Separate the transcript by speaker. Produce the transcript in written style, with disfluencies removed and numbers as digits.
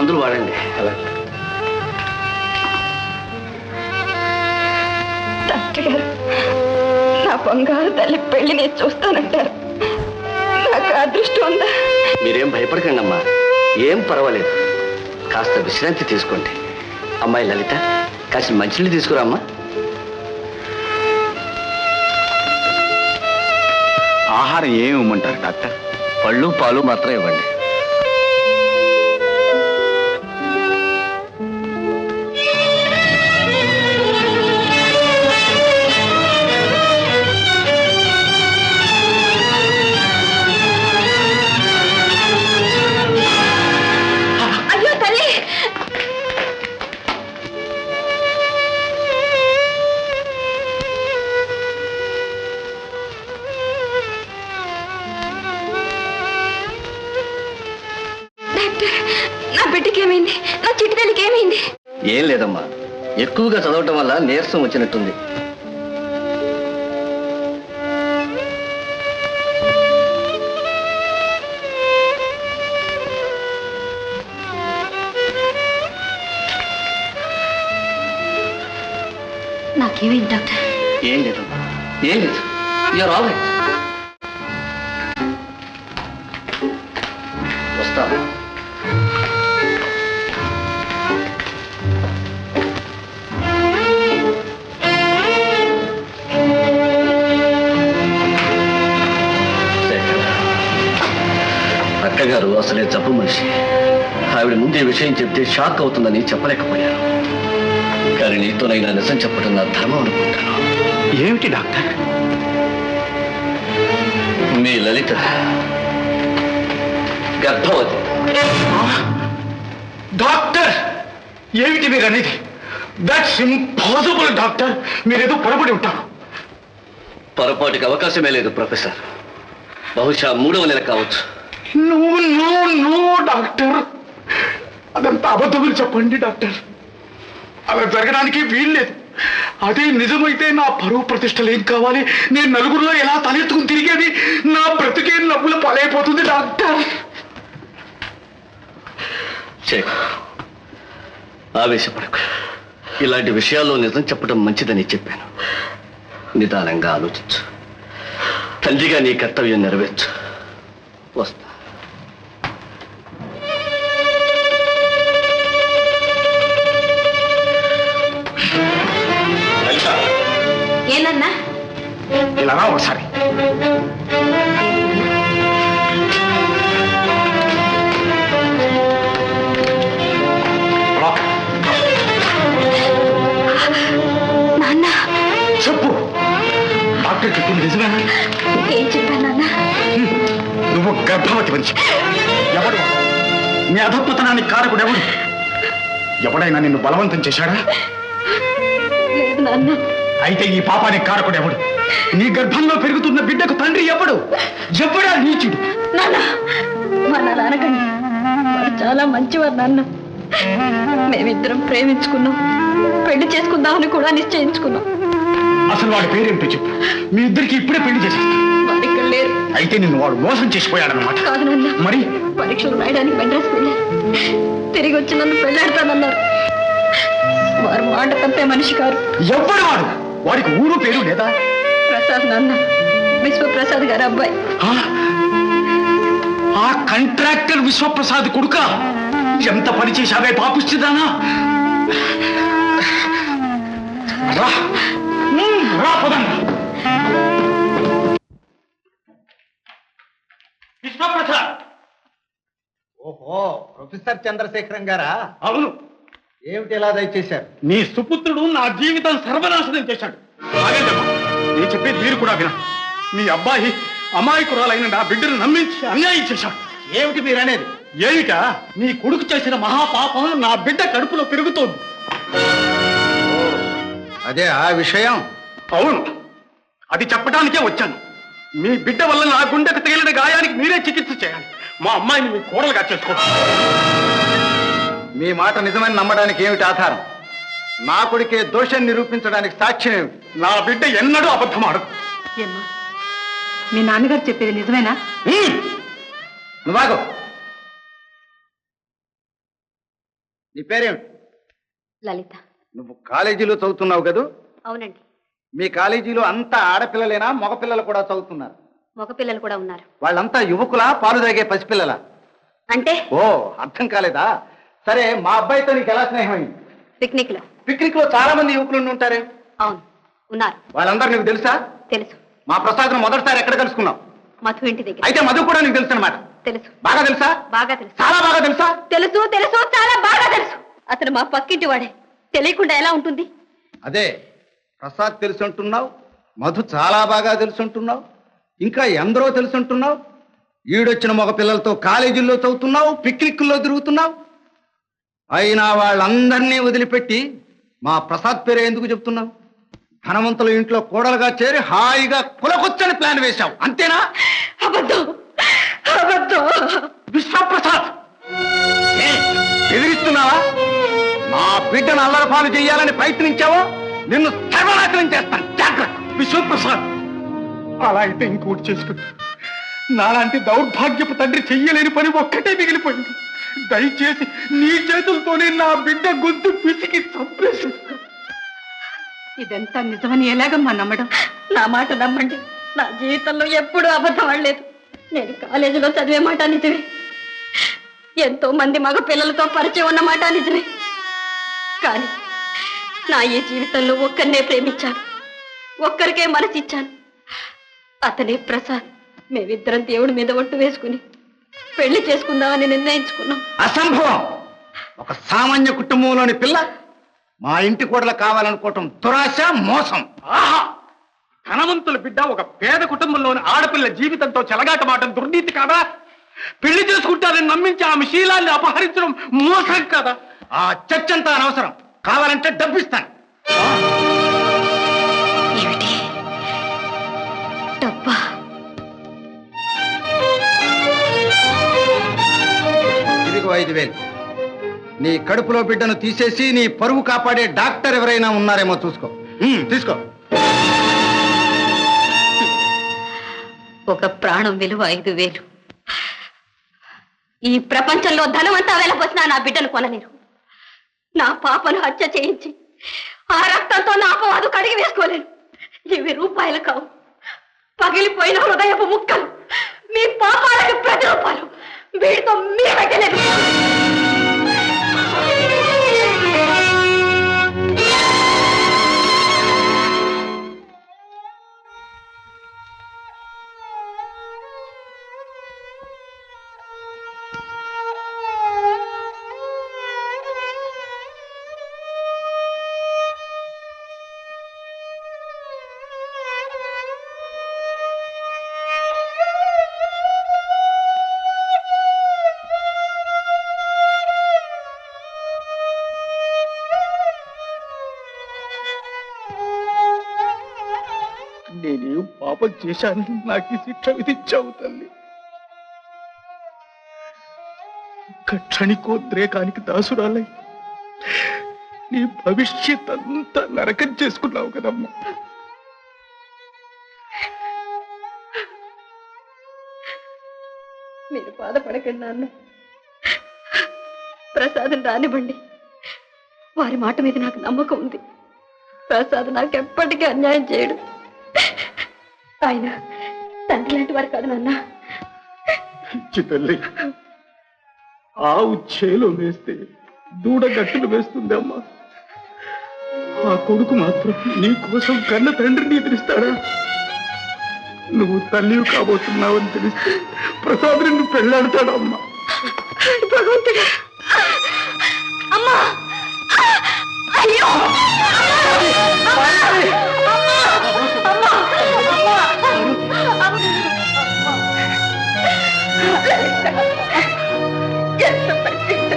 Speaker 1: మందులు వాడండి.
Speaker 2: అలాగే
Speaker 3: డాక్టర్ గారు, నా బంగారు తల్లి పెళ్లి నేను చూస్తానంటారు. నాకు అదృష్టం ఉందా?
Speaker 1: మీరేం భయపడకండి అమ్మా, ఏం పర్వాలేదు. కాస్త విశ్రాంతి తీసుకోండి. అమ్మాయి లలిత, కాస్త మంచినీళ్ళు తీసుకురా అమ్మా.
Speaker 2: ఆహారం ఏమి ఇవ్వమంటారు డాక్టర్?
Speaker 1: పళ్ళు పాలు మాత్రం ఇవ్వండి.
Speaker 3: అయ్యో తల్లి! నా బిడ్డకి ఏమైంది? నా చిట్టి తల్లికి ఏమైంది?
Speaker 1: ఏం లేదమ్మా, ఎక్కువగా చదవటం వల్ల నీరసం వచ్చినట్టుంది.
Speaker 3: నాకేమైంది డాక్టర్?
Speaker 1: ఏం లేదమ్మా, ఏం లేదు. You're all right. వస్తాను. అక్కగారు అసలే జబ్బు మనిషి. ఆవిడ ముందే విషయం చెప్తే షాక్ అవుతుందని చెప్పలేకపోయాను. కానీ నీతోనైనా నిజం చెప్పడం నా ధర్మం అనుకుంటాను.
Speaker 2: ఏమిటి డాక్టర్?
Speaker 1: మీ లలిత గర్భవతి.
Speaker 2: డాక్టర్, ఏమిటి మీరు అనేది? That's impossible doctor. మీరేదో పొరపడి ఉంటారు.
Speaker 1: పొరపాటుకి అవకాశమే లేదు ప్రొఫెసర్. బహుశా 3వ నెల కావచ్చు.
Speaker 2: నో నో నో డాక్టర్, అదంతా అబద్ధమని చెప్పండి డాక్టర్. అలా జరగడానికి వీల్లేదు. అదే నిజమైతే నా పరువు ప్రతిష్టలు ఏం కావాలి? నేను నలుగురిలో ఎలా తలెత్తుకుని తిరిగేది? నా బ్రతికే నవ్వుల పాలైపోతుంది డాక్టర్.
Speaker 1: ఆవేశపడకు. ఇలాంటి విషయాల్లో నిజం చెప్పడం మంచిదని చెప్పాను. నిదానంగా ఆలోచించు. తండ్రిగా నీ కర్తవ్యం నెరవేర్చు. వస్తా.
Speaker 3: ఏనన్నా?
Speaker 2: ఇలా ఒకసారి.
Speaker 3: నాన్న
Speaker 2: చెప్పు, డాక్టర్ చెప్పింది నిజమేనా?
Speaker 3: ఏం చెప్పాను నాన్న?
Speaker 2: నువ్వు గర్భవతి మనిషి. ఎవడు నీ అధపతనానికి కారకుడు? ఎవడు? ఎవడైనా నిన్ను బలవంతం చేశాడా?
Speaker 3: లేదు నాన్న.
Speaker 2: అయితే ఈ పాపానికి కారకుడు ఎవడు? నీ గర్భంలో పెరుగుతున్న బిడ్డకు తండ్రి ఎవడు? ఎవడా నీచుడు?
Speaker 3: నాన్న, మా నాన్న అనకండి. వారు చాలా మంచివారు నాన్న. మేమిద్దరం ప్రేమించుకున్నాం, పెళ్లి చేసుకుందామని కూడా నిశ్చయించుకున్నాం.
Speaker 2: అసలు వాడి పేరేంటో చెప్పు. మీ ఇద్దరికి ఇప్పుడే పెళ్లి చేసేస్తా.
Speaker 3: వారు ఇక్కడ లేరు.
Speaker 2: అయితే నిన్ను వాడు మోసం చేసిపోయాడన్నమాట.
Speaker 3: కాదు నాన్న.
Speaker 2: మరి
Speaker 3: పరీక్షలు రాయడానికి మెడ్రాస్ వెళ్ళారు. తిరిగి వచ్చి నన్ను పెళ్లాడతానన్నారు. వారు మాట తప్పే మనిషి కారు.
Speaker 2: ఎవడు వాడు? వాడికి ఊరు పేరు లేదా?
Speaker 3: ప్రసాద్ నాన్న, విశ్వప్రసాద్ గారి అబ్బాయి.
Speaker 2: ఆ కాంట్రాక్టర్ విశ్వప్రసాద్ కొడుక? ఎంత పని చేశావే పాపిస్తుందానా? రా రా పదం. విశ్వప్రసాద్.
Speaker 4: ఓహో, ప్రొఫెసర్ చంద్రశేఖరం గారా?
Speaker 2: అవును.
Speaker 4: ఏమిటి ఇలా దయచేశారు?
Speaker 2: నీ సుపుత్రుడు నా జీవితం సర్వనాశనం చేశాడు. ఆగండమ్మా, నేను చెప్పేది మీరు కూడా విన. మీ అబ్బాయి అమాయకురాలైన నా బిడ్డను నమ్మించి అన్యాయం చేశాడు.
Speaker 4: ఏమిటి మీరనేది?
Speaker 2: ఏమిటా? నీ కొడుకు చేసిన మహాపాపం నా బిడ్డ కడుపులో పెరుగుతోంది.
Speaker 4: అదే ఆ విషయం?
Speaker 2: అవును, అది చెప్పడానికే వచ్చాను. మీ బిడ్డ వల్ల నా గుండెకు తగిలిన గాయానికి మీరే చికిత్స చేయాలి. మా అమ్మాయిని మీ కోడలుగా చేసుకోండి.
Speaker 4: మీ మాట నిజమని నమ్మడానికి ఏమిటి ఆధారం? నా కొడుకే దోషం నిరూపించడానికి సాక్ష్యం ఏమిటి?
Speaker 2: నా బిడ్డ ఎన్నడూ అబద్ధం ఆడదు.
Speaker 3: ఏమ్మా, మీ నాన్నగారు చెప్పేది నిజమేనా?
Speaker 4: నువ్వాగో. నీ పేరేమిటి?
Speaker 3: లలిత.
Speaker 4: నువ్వు కాలేజీలో చదువుతున్నావు కదూ?
Speaker 3: అవునండి.
Speaker 4: మీ కాలేజీలో అంతా ఆడపిల్లలేనా, మగపిల్లలు కూడా చదువుతున్నారు?
Speaker 3: మగపిల్లలు కూడా ఉన్నారు.
Speaker 4: వాళ్ళంతా యువకులా, పాలు తాగే పసిపిల్లలా?
Speaker 3: అంటే?
Speaker 4: ఓ, అర్థం కాలేదా? సరే, మా అబ్బాయితో నీకు ఎలా స్నేహమైంది? పిక్నిక్ లో చాలా మంది యువకులు ఉంటారే.
Speaker 3: అవును, ఉన్నారు.
Speaker 4: వాళ్ళందరూ నీకు తెలుసా?
Speaker 3: తెలుసు.
Speaker 4: మా ప్రసాద్ మొదటిసారి ఎక్కడ కలుసుకున్నావు?
Speaker 3: మధు ఇంటి దగ్గర.
Speaker 4: అయితే మధు కూడా నీకు తెలుసు అన్నమాట?
Speaker 3: తెలుసు.
Speaker 4: బాగా తెలుసా?
Speaker 3: బాగా తెలుసు.
Speaker 4: చాలా బాగా తెలుసా?
Speaker 3: తెలుసు తెలుసు, చాలా బాగా తెలుసు. అతను మా పక్కింటి వాడే. తెలియకుండా ఎలా ఉంటుంది?
Speaker 4: అదే, ప్రసాద్ తెలుసుంటున్నావు, మధు చాలా బాగా తెలుసుంటున్నావు, ఇంకా ఎందరో తెలుసుంటున్నావు. ఈడొచ్చిన మగ పిల్లలతో కాలేజీల్లో చదువుతున్నావు, పిక్నిక్ల్లో తిరుగుతున్నావు. అయినా వాళ్ళందరినీ వదిలిపెట్టి మా ప్రసాద్ పేరే ఎందుకు చెప్తున్నావు? ధనవంతుల ఇంట్లో కోడలుగా చేరి హాయిగా కులకొచ్చని ప్లాన్ వేశావు, అంతేనా?
Speaker 3: అబద్ధం, అబద్ధం.
Speaker 4: విశ్వప్రసాద్, ఎదిరిస్తున్నావా? మా బిడ్డను అల్లరపాలు చేయాలని ప్రయత్నించావో నిన్ను సర్వనాశనం చేస్తాను, జాగ్రత్త.
Speaker 2: విశ్వప్రసాద్, అలా అయితే ఇంకోటి చేసుకుంటా. నాలాంటి దౌర్భాగ్యపు తండ్రి చెయ్యలేని పని ఒక్కటే మిగిలిపోయింది. దయచేసి నీ చేతులతోనే నా బిడ్డ గొంతు పిసికి చంపేసి.
Speaker 3: ఇదంతా నిజమని ఎలాగమ్మా నమ్మడం? నా మాట నమ్మండి, నా జీవితంలో ఎప్పుడూ అబద్ధం ఆడలేదు. నేను కాలేజీలో చదివే మాట నిజమే, ఎంతో మంది మగ పిల్లలతో పరిచయం ఉన్న మాట నిజమే. కానీ నా ఈ జీవితంలో ఒక్కరినే ప్రేమించాను, ఒక్కరికే మనసిచ్చాను. అతనే ప్రసాద్. మేమిద్దరం దేవుడి మీద ఒట్టు వేసుకుని పెళ్లి చేసుకుందామని నిర్ణయించుకున్నాం.
Speaker 4: అసంభవం. ఒక సామాన్య కుటుంబంలోని పిల్ల మా ఇంటి కోడలు కావాలనుకోవటం దురాశ, మోసం.
Speaker 2: ఆహా! ధనవంతుల బిడ్డ ఒక పేద కుటుంబంలోని ఆడపిల్ల జీవితంతో చెలగాటమాటం దుర్నీతి కాదా? పెళ్లి చేసుకుంటారని నమ్మించి ఆమె శీలాన్ని అపహరించడం మోసం కాదా?
Speaker 4: ఆ చర్చంతా అనవసరం. కావాలంటే డబ్బిస్తాను.
Speaker 3: ఏమిటి డబ్బా?
Speaker 4: ఇదిగో 5,000. నీ కడుపులో బిడ్డను తీసేసి నీ పరువు కాపాడే డాక్టర్ ఎవరైనా ఉన్నారేమో చూసుకో. తీసుకో.
Speaker 3: ఒక ప్రాణం విలువ 5,000. ఈ ప్రపంచంలో ధనమంతా వెళ్ళబోసినా నా బిడ్డను కొనలేరు. నా పాపను హత్య చేయించి ఆ రక్తంతో నా అపవాదు కడిగి వేసుకోలేను. ఇవి రూపాయలు కావు, పగిలిపోయిన హృదయపు ముక్కలు. మీ పాపాలకు ప్రతిరూపాలు. వీడితో మీ పెట్టలేదు.
Speaker 2: నేనేం పాపం చేశాను నాకు ఈ శిక్ష విధించావు తల్లి? క్షణికోద్రేకానికి దాసురాలై నీ భవిష్యత్ అంతా నరకం చేసుకున్నావు కదమ్మా.
Speaker 3: మీరు బాధపడకండి నాన్న. ప్రసాదం రానివ్వండి. వారి మాట మీద నాకు నమ్మకం ఉంది. ప్రసాద్ నాకు ఎప్పటికీ అన్యాయం చేయడు. ఆయన తండ్రి లాంటి వారు కాదు నాన్న.
Speaker 2: తల్లి, ఆవు చేలో వేస్తే దూడ గట్టులు వేస్తుంది అమ్మా. ఆ కొడుకు మాత్రం నీ కోసం కన్న తండ్రిని ఎదిరిస్తాడా? నువ్వు తల్లి కాబోతున్నావని తెలిస్తే ప్రసాద్ నిన్ను పెళ్ళాడతాడమ్మా.
Speaker 3: భగవంతుడా! అమ్మా! అయ్యో! ఎంత పరిస్థితి!